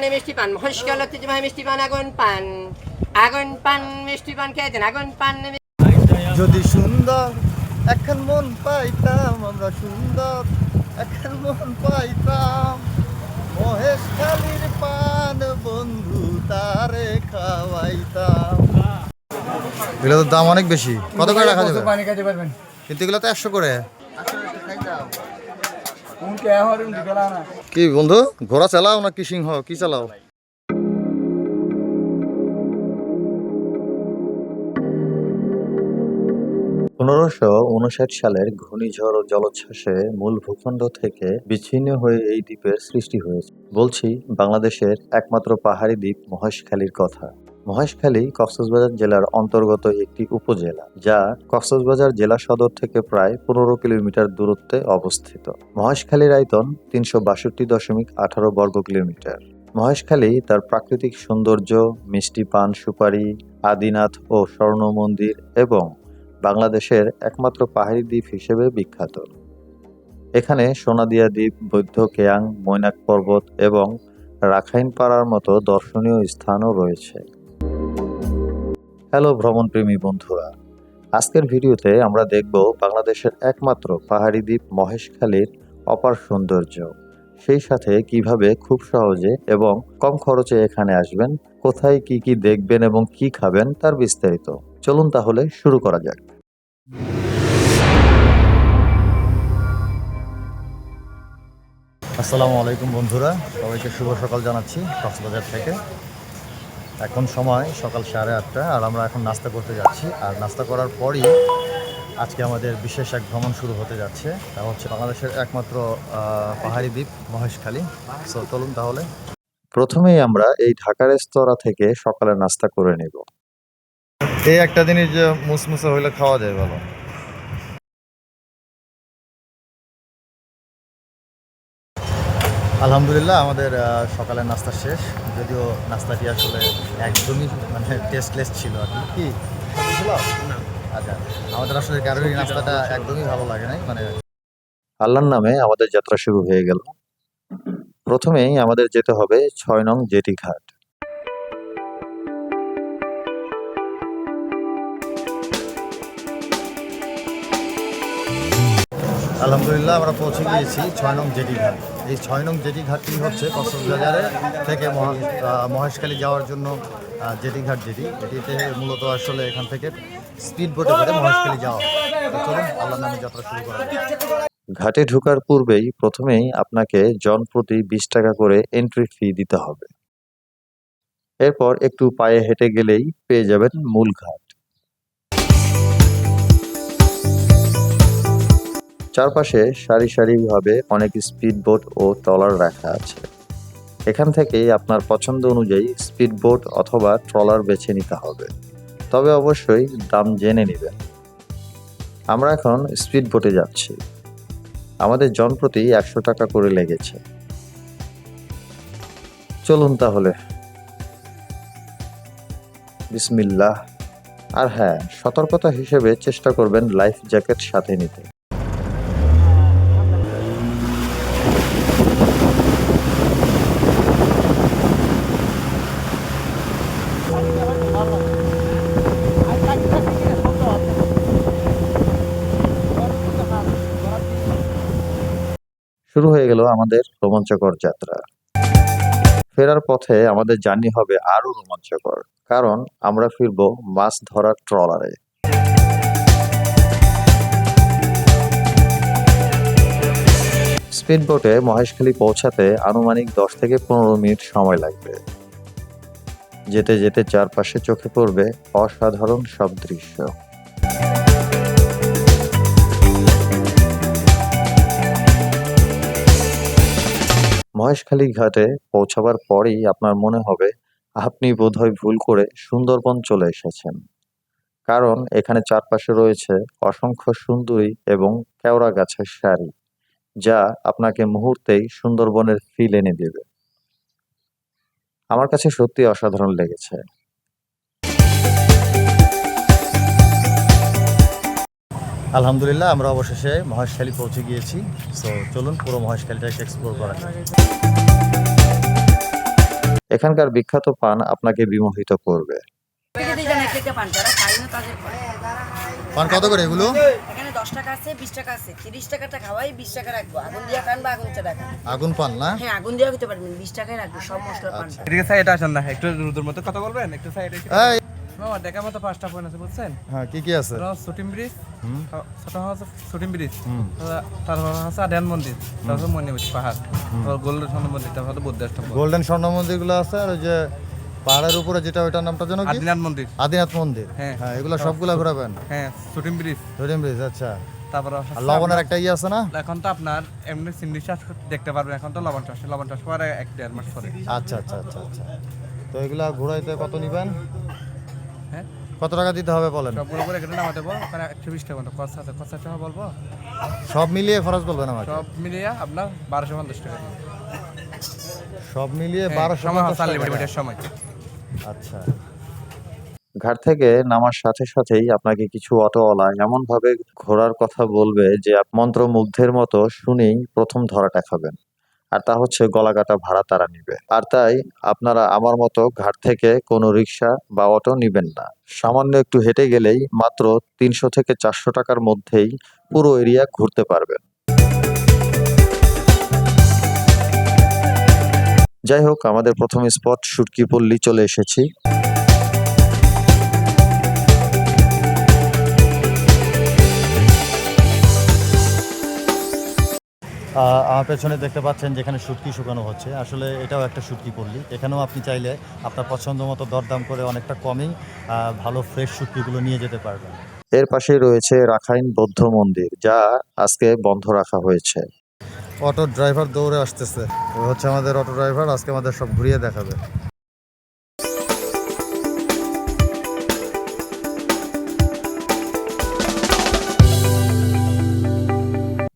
মানে মিষ্টি পান মহেশখালী ঐতিহ্যবাহী মিষ্টি পান আগুন পান মিষ্টি পান খেয়েছেন আগুন পান যদি সুন্দর এখন মন পাইতাম আমরা সুন্দর এখন মন পাইতাম মহেশখালীর পান বন্ধু তারে খাওয়াইতাম। এগুলো তো দাম অনেক বেশি, কত করে রাখা যাবে? পানি খাইতে পারবেন কিন্তু এগুলো তো 100 করে। কোনকে হরিণ দিলা না কি বন্ধু, ঘোড়া চালাও না কি সিংহ, কি চালাও? সালের ঘূর্ণিঝড় ও জলোচ্ছ্বাসে মূল ভূখণ্ড থেকে বিচ্ছিন্ন হয়ে এই দ্বীপের সৃষ্টি হয়েছে। বলছি বাংলাদেশের একমাত্র পাহাড়ি দ্বীপ মহেশখালীর কথা। মহেশখালী কক্সবাজার জেলার অন্তর্গত একটি উপজেলা, যা কক্সবাজার জেলা সদর থেকে প্রায় 15 কিলোমিটার দূরত্বে অবস্থিত। মহেশখালীর আয়তন 362.18 বর্গ কিলোমিটার। মহেশখালী তার প্রাকৃতিক সৌন্দর্য, মিষ্টি পান সুপারি, আদিনাথ ও স্বর্ণ মন্দির এবং বাংলাদেশের একমাত্র পাহাড়ি দ্বীপ হিসেবে বিখ্যাত। এখানে সোনাদিয়া দ্বীপ, বৌদ্ধ কেয়াং, মৈনাক পর্বত এবং রাখাইন পাড়ার মতো দর্শনীয় স্থানও রয়েছে। হ্যালো ভ্রমণপ্রেমী বন্ধুরা, আজকের ভিডিওতে আমরা দেখব বাংলাদেশের একমাত্র পাহাড়ি দ্বীপ মহেশখালীর অপার সৌন্দর্য, সেই সাথে কিভাবে খুব সহজে এবং কম খরচে এখানে আসবেন, কোথায় কি কি দেখবেন এবং কি খাবেন তার বিস্তারিত। চলুন তাহলে শুরু করা যাক। আসসালামু আলাইকুম বন্ধুরা, সবাইকে শুভ সকাল জানাচ্ছি কক্সবাজার থেকে। এখন সময় সকাল 8:30 আর আমরা এখন নাস্তা করতে যাচ্ছি। আর নাস্তা করার পরই আজকে আমাদের বিশেষ এক ভ্রমণ শুরু হতে যাচ্ছে। তা হচ্ছে বাংলাদেশের একমাত্র পাহাড়ি দ্বীপ মহেশখালী। সো চলুন তাহলে। প্রথমেই আমরা এই ঢাকা রেস্তোরাঁ থেকে সকালে নাস্তা করে নেব। এই একটা জিনিস যে মুসমুসে হইলে খাওয়া যায় ভালো। আলহামদুলিল্লাহ আমাদের সকালের নাস্তা শেষ, যদিও নাস্তাটি আসলে একদমই টেস্টলেস ছিল আর কি। আচ্ছা, আমাদের আসলে কারোরই নাস্তাটা একদমই ভালো লাগে নাই। আল্লাহর নামে আমাদের যাত্রা শুরু হয়ে গেল। প্রথমেই আমাদের যেতে হবে 6 নং জেটি ঘাট। আলহামদুলিল্লাহ আমরা পৌঁছে গিয়েছি 6 নং জেটি ঘাট। এই 6 নং জেটি ঘাটটি হচ্ছে কক্সবাজারে থেকে মহেশখালী যাওয়ার জন্য জেটি ঘাট এটিতে মূলত আসলে এখান থেকে স্পিড বোটে করে মহেশখালী যাওয়া। চলুন আল্লাহর নামে যাত্রা শুরু করা যাক। ঘাটে ঢোকার পূর্বেই প্রথমেই আপনাকে জন প্রতি 20 টাকা করে এন্ট্রি ফি দিতে হবে। এরপর একটু পায়ে হেঁটে গেলেই পেয়ে যাবেন মূল ঘাট। চারপাশে সারি সারিভাবে অনেক স্পিড বোট ও ট্রলার রাখা আছে। এখান থেকেই আপনার পছন্দ অনুযায়ী স্পিড বোট অথবা ট্রলার বেছে নিতে হবে, তবে অবশ্যই দাম জেনে নেবেন। আমরা এখন স্পিড বোটে যাচ্ছি। আমাদের জনপ্রতি 100 টাকা করে লেগেছে। চলুন তাহলে। বিসমিল্লাহ। আর হ্যাঁ, সতর্কতা হিসেবে চেষ্টা করবেন লাইফ জ্যাকেট সাথে নিতে। শুরু হয়ে গেল আমাদের রোমাঞ্চকর যাত্রা। ফেরার পথে আমাদের জার্নি হবে আরো রোমাঞ্চকর, কারণ আমরা ফিরবো মাছ ধরার ট্রলারে। স্পিড বোটে মহেশখালী পৌঁছাতে আনুমানিক 10 থেকে 15 মিনিট সময় লাগবে। যেতে যেতে চারপাশে চোখে পড়বে অসাধারণ সব দৃশ্য। মহেশখালী ঘাটে পৌঁছাবার পরেই আপনার মনে হবে আপনি বোধহয় ভুল করে সুন্দরবন চলে এসেছেন, কারণ এখানে চারপাশে রয়েছে অসংখ্য সুন্দরী এবং কেওড়া গাছের সারি, যা আপনাকে মুহূর্তেই সুন্দরবনের ফিল এনে দেবে। আমার কাছে সত্যি অসাধারণ লেগেছে। আলহামদুলিল্লাহ আমরা অবশেষে মহেশখালী পৌঁছে গিয়েছি। সো চলুন পুরো মহেশখালীটাকে এক্সপ্লোর করা যাক। এখানকার বিখ্যাত পান আপনাকে বিমোহিত করবে। পান কত করে এগুলো? এখানে 10 টাকা আছে, 20 টাকা আছে, 30 টাকাটা খাওয়াই, 20 টাকা রাখবো। আগুন দিয়া খান বা আগুন চা খান। আগুন পান না? হ্যাঁ, আগুন দিয়া খেতে পারবেন, 20 টাকায় রাখবো সব মশলার পানটা। এদিকে সাইডে আসেন না, একটু রুদের মতো কথা বলবেন, একটু সাইডে। এই মামা দেখার মতো 5টা পয়েন্ট আছে বুঝছেন? হ্যাঁ, কি কি আছে? শুটিং ব্রিজ, ছোট হচ্ছে শুটিং ব্রিজ, তারপর হচ্ছে আদিয়ান মন্দির, তারপর মণিপুর পাহাড়, তারপর গোল্ডেন স্বর্ণ মন্দির, তারপর বৌদ্ধ স্তম্ভ, গোল্ডেন স্বর্ণ মন্দিরগুলো আছে, আর ওই যে পাহাড়ের উপরে যেটা, ওইটার নামটা যেন কি? আদিনাথ মন্দির। আদিনাথ মন্দির। হ্যাঁ। হ্যাঁ, এগুলো সবগুলা ঘোরাবেন? হ্যাঁ, শুটিং ব্রিজ, রেডিম ব্রিজ, আচ্ছা। তারপর আর লবণের একটা ইয়ে আছে না? এখন তো আপনার এমনি চিংড়ি চাষ দেখতে পারবেন, এখন তো লবণ চাষ পরে 1-1.5 মাস পরে। আচ্ছা আচ্ছা আচ্ছা আচ্ছা। তো এগুলা ঘোরাইতে কত নিবেন? হ্যাঁ, কত টাকা দিতে হবে বলেন? সবগুলো করে এখানে নামা দেবো, ওখানে 120 টাকা মতো খরচ আছে। খরচা টাকা বলবো, সব মিলিয়ে খরচ বলবেন আমাকে? সব মিলিয়ে আপনার 1250 টাকা। সব মিলিয়ে হ্যাঁ, 1250 সময় হচ্ছে টাকা। আনলিমিটেড সময়। আচ্ছা। ঘাট থেকে নামার সাথে সাথেই আপনাকে কিছু অটোওয়ালা এমন ভাবে ঘোরার কথা বলবে যে মন্ত্রমুগ্ধের মতো শুনেই প্রথম ধরাটা খাবেন। আর তা হচ্ছে গলাকাটা ভাড়া তারা নিবে। আর তাই আপনারা আমার মতো ঘাট থেকে কোনো রিক্সা বা অটো নিবেন না। সামান্য একটু হেঁটে গেলেই মাত্র 300 থেকে 400 টাকার মধ্যেই পুরো এরিয়া ঘুরতে পারবেন। যাই হোক, আমাদের প্রথম স্পট শুটকি পল্লী চলে এসেছি। আমার পেছনে দেখতে পাচ্ছেন যেখানে শুটকি শুকানো হচ্ছে, আসলে এটাও একটা শুটকি পল্লী। এখানেও আপনি চাইলে আপনার পছন্দ মতো দরদাম করে অনেকটা কমেই ভালো ফ্রেশ শুটকিগুলো নিয়ে যেতে পারবেন। এর পাশেই রয়েছে রাখাইন বৌদ্ধ মন্দির, যা আজকে বন্ধ রাখা হয়েছে। অটো ড্রাইভার দৌড়ে আসতেছে, ও হচ্ছে আমাদের অটো ড্রাইভার, আজকে আমাদের সব ঘুরিয়ে দেখাবে।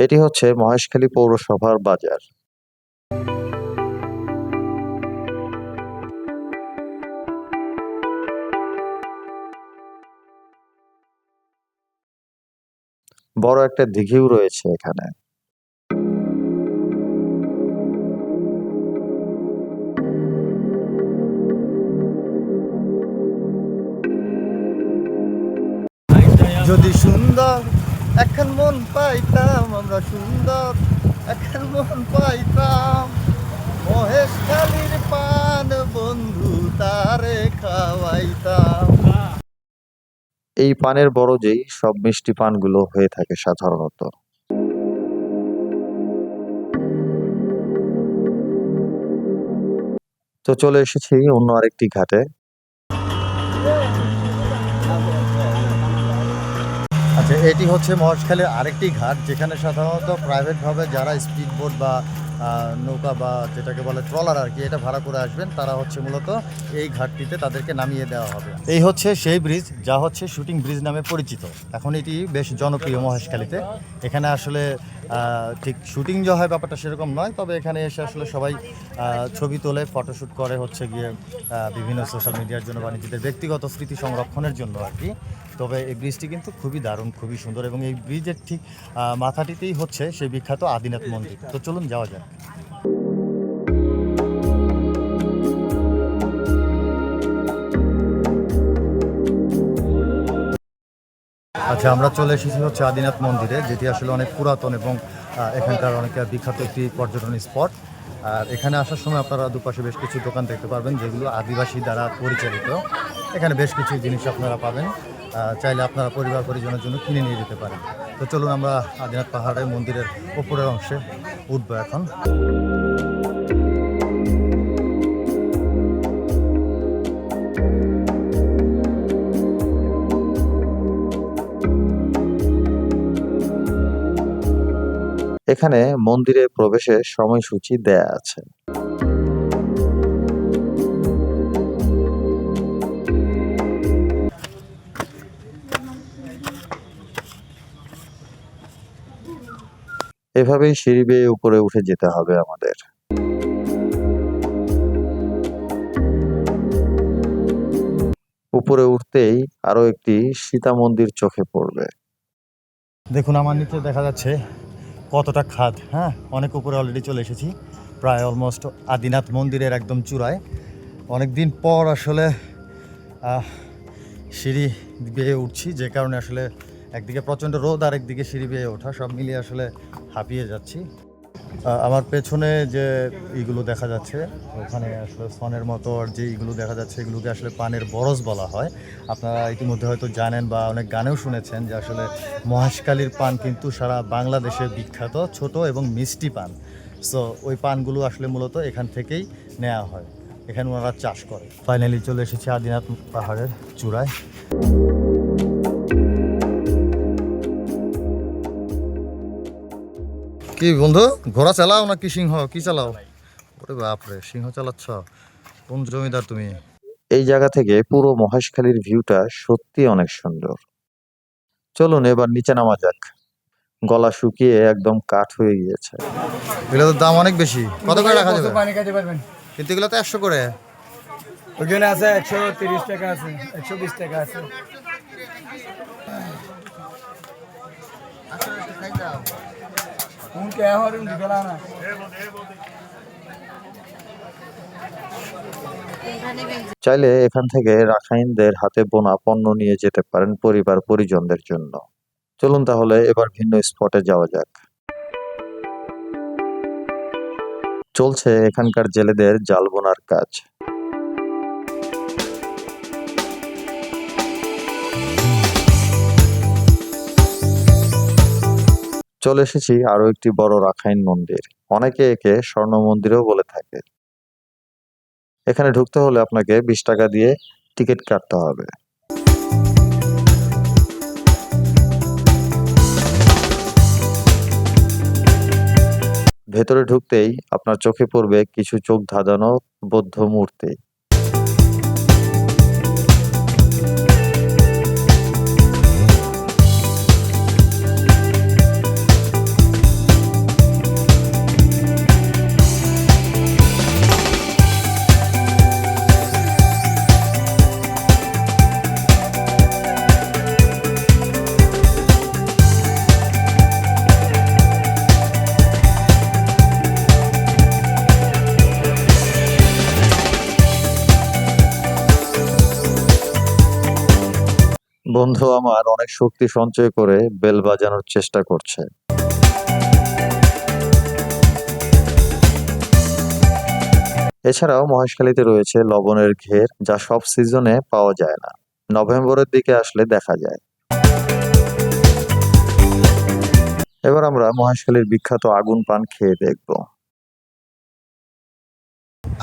এটি হচ্ছে মহেশখালী পৌরসভার বাজার। বড় একটা দিঘিও রয়েছে এখানে। যদি সুন্দর এখন মন পাইতাম, আমরা সুন্দর এখন মন পাইতাম, মহেশখালীর পান বন্ধু তারে খাওয়াইতাম। এই পানের বরজেই সব মিষ্টি পানগুলো হয়ে থাকে সাধারণত। তো চলে এসেছি অন্য আরেকটি ঘাটে। আচ্ছা, এটি হচ্ছে মহেশখালীর আরেকটি ঘাট, যেখানে সাধারণত প্রাইভেটভাবে যারা স্পিড বোট বা নৌকা বা যেটাকে বলে ট্রলার আর কি, এটা ভাড়া করে আসবেন, তারা হচ্ছে মূলত এই ঘাটটিতে তাদেরকে নামিয়ে দেওয়া হবে। এই হচ্ছে সেই ব্রিজ যা হচ্ছে শুটিং ব্রিজ নামে পরিচিত। এখন এটি বেশ জনপ্রিয় মহেশখালীতে। এখানে আসলে ঠিক শুটিং যে হয় ব্যাপারটা সেরকম নয়, তবে এখানে এসে আসলে সবাই ছবি তোলে, ফটোশ্যুট করে, হচ্ছে গিয়ে বিভিন্ন সোশ্যাল মিডিয়ার জন্য বা নিজেদের ব্যক্তিগত স্মৃতি সংরক্ষণের জন্য আর কি। তবে এই ব্রিজটি কিন্তু খুবই দারুণ, খুবই সুন্দর, এবং এই ব্রিজের ঠিক মাথাটিতেই হচ্ছে সেই বিখ্যাত আদিনাথ মন্দির। তো চলুন যাওয়া যাক। আচ্ছা, আমরা চলে এসেছি হচ্ছে আদিনাথ মন্দিরে, যেটি আসলে অনেক পুরাতন এবং এখানকার অনেক বিখ্যাত একটি পর্যটন স্পট। আর এখানে আসার সময় আপনারা দুপাশে বেশ কিছু দোকান দেখতে পারবেন, যেগুলো আদিবাসী দ্বারা পরিচালিত। এখানে বেশ কিছু জিনিস আপনারা পাবেন, চাইলে আপনারা পরিবার পরিজনের জন্য কিনে নিয়ে যেতে পারেন। তো চলুন আমরা আদিনাথ পাহাড়ের মন্দিরের উপরের অংশে উঠবো এখন। এখানে মন্দিরে প্রবেশের সময়সূচি দেয়া আছে। এভাবেই সিঁড়ি বেয়ে উপরে উঠে যেতে হবে আমাদের। উপরে উঠতেই আরো একটি সীতা মন্দির চোখে পড়বে। দেখুন, আমার নিচে দেখা যাচ্ছে কতটা খাদ। হ্যাঁ, অনেক উপরে অলরেডি চলে এসেছি, প্রায় অলমোস্ট আদিনাথ মন্দিরের একদম চূড়ায়। অনেক দিন পর আসলে সিঁড়ি বেয়ে উঠছি, যে কারণে আসলে একদিকে প্রচণ্ড রোদ আর একদিকে সিঁড়ি বেয়ে ওঠা, সব মিলিয়ে আসলে হাঁপিয়ে যাচ্ছি। আমার পেছনে যে এইগুলো দেখা যাচ্ছে ওখানে আসলে সনের মতো আর যে এইগুলো দেখা যাচ্ছে এগুলোকে আসলে পানের বরজ বলা হয়। আপনারা ইতিমধ্যে হয়তো জানেন বা অনেক গানেও শুনেছেন যে আসলে মহেশখালীর পান কিন্তু সারা বাংলাদেশে বিখ্যাত ছোট এবং মিষ্টি পান। সো ওই পানগুলো আসলে মূলত এখান থেকেই নেওয়া হয়, এখানে ওনারা চাষ করে। ফাইনালি চলে এসেছি আদিনাথ পাহাড়ের চূড়ায়। কি বন্ধু, ঘোড়া চালাও নাকি সিংহ, কি চালাও? ওরে বাপরে, সিংহ চালাচ্ছ? কোন জমিদার তুমি? এই জায়গা থেকে পুরো মহেশখালীর ভিউটা সত্যি অনেক সুন্দর। চলুন এবার নিচে নামা যাক। গলা শুকিয়ে একদম কাঠ হয়ে গিয়েছে। এগুলো তো দাম অনেক বেশি, কত করে রাখা যাবে? পানি খাইতে পারবেন? কিন্তু এগুলো তো 100 করে। ওইখানে আছে 130 টাকা আছে, 120 টাকা আছে। কোন কে হরিণ দিগলা না? চাইলে এখান থেকে রাখাইনদের হাতে বোনা পণ্য নিয়ে যেতে পারেন পরিবার পরিজনদের জন্য। চলুন তাহলে এবার ভিন্ন স্পটে যাওয়া যাক। চলছে এখানকার জেলেদের জাল বোনার কাজ। চলে এসেছি আরো একটি বড় রাখাইন মন্দির, অনেকে একে স্বর্ণ মন্দিরও বলে থাকে। এখানে ঢুকতে হলে আপনাকে 20 টাকা দিয়ে টিকিট কাটতে হবে। ভেতরে ঢুকতেই আপনার চোখে পড়বে কিছু চোখ ধাঁধানো বৌদ্ধ মূর্তি। বন্ধু আমার অনেক শক্তি সঞ্চয় করে বেল বাজানোর চেষ্টা করছে। এছাড়াও মহেশখালীতে রয়েছে লবণের ঘের, যা সব সিজনে পাওয়া যায় না, নভেম্বরের দিকে আসলে দেখা যায়। এবার আমরা মহেশখালীর বিখ্যাত আগুন পান খেয়ে দেখব।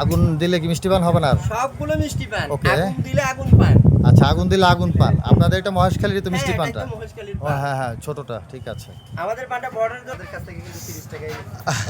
আগুন দিলে কি মিষ্টি পান হবে না? সবগুলো মিষ্টি পান, Okay. আগুন দিলে আগুন পান। আচ্ছা, আগুন দিলে আগুন পান। আপনাদের এটা মহেশখালীর তো মিষ্টি হ্যাঁ, পানটা? একদম মহেশখালীর ও পান। হ্যাঁ হ্যাঁ, ছোটটা, ঠিক আছে। আমাদের পানটা বর্ডার ওদের কাছ থেকে কিন্তু 30 টাকায়।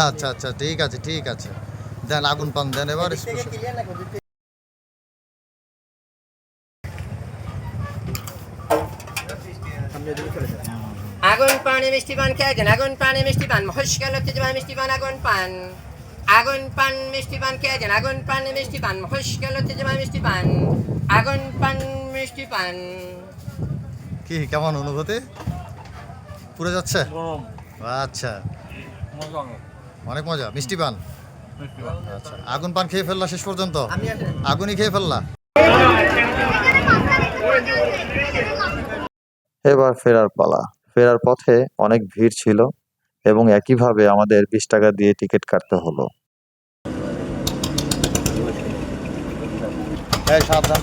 আচ্ছা আচ্ছা, ঠিক আছে ঠিক আছে, দেন আগুন পান দেন এবার। এদিক থেকে ক্লিয়ার না করে দিতে। আগুন পানে মিষ্টি পান খেয়েছেন? আগুন পানে মিষ্টি পান, মহেশখালী ঐতিহ্যবাহী মিষ্টি পান আগুন পান। আগুন পান মিষ্টি পান খেয়েছেন? আগুন পান মিষ্টি পান, মহেশখালী ঐতিহ্যবাহী মিষ্টি পান আগুন পান মিষ্টি পান। কি কেমন অনুভূতি? পুরো যাচ্ছে? আচ্ছা, অনেক মজা, মিষ্টি পান। আচ্ছা, আগুন পান খেয়ে ফেললা শেষ পর্যন্ত? আমি আসলে আগুনই খেয়ে ফেললা? এবার ফেরার পালা। ফেরার পথে অনেক ভিড় ছিল এবং একইভাবে আমাদের 20 টাকা দিয়ে টিকিট কাটতে হলো। হ্যাঁ, সাবধান।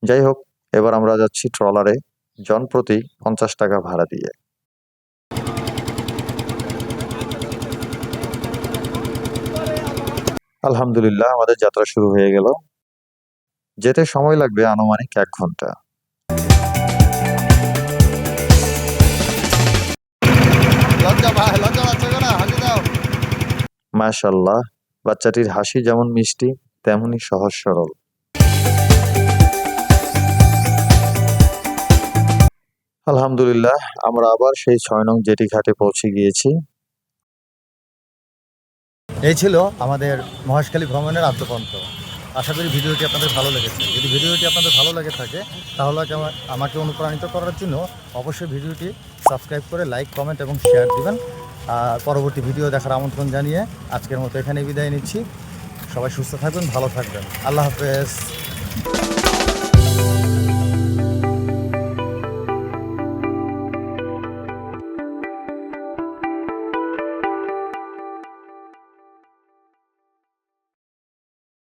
যাই হোক, এবার আমরা যাচ্ছি ট্রলারে, জনপ্রতি 50 টাকা ভাড়া দিয়ে। আলহামদুলিল্লাহ, আমাদের যাত্রা শুরু হয়ে গেল। যেতে সময় লাগবে আনুমানিক 1 ঘন্টা। লজ্জা ভাই, লজ্জা পাচ্ছ না? হাসি দাও। মাশাআল্লাহ, বাচ্চাটির হাসি যেমন মিষ্টি তেমনি সহজ সরল। আলহামদুলিল্লাহ, আমরা আবার সেই 6 নং জেটি ঘাটে পৌঁছে গিয়েছি। এই ছিল আমাদের মহেশখালী ভ্রমণের আদ্যপন্ত। আশা করি ভিডিওটি আপনাদের ভালো লেগেছে। যদি ভিডিওটি আপনাদের ভালো লেগে থাকে তাহলে আমাকে অনুপ্রাণিত করার জন্য অবশ্যই ভিডিওটি সাবস্ক্রাইব করে লাইক, কমেন্ট এবং শেয়ার দিবেন। আর পরবর্তী ভিডিও দেখার আমন্ত্রণ জানিয়ে আজকের মতো এখানে বিদায় নিচ্ছি। সবাই সুস্থ থাকবেন, ভালো থাকবেন। আল্লাহ হাফেজ।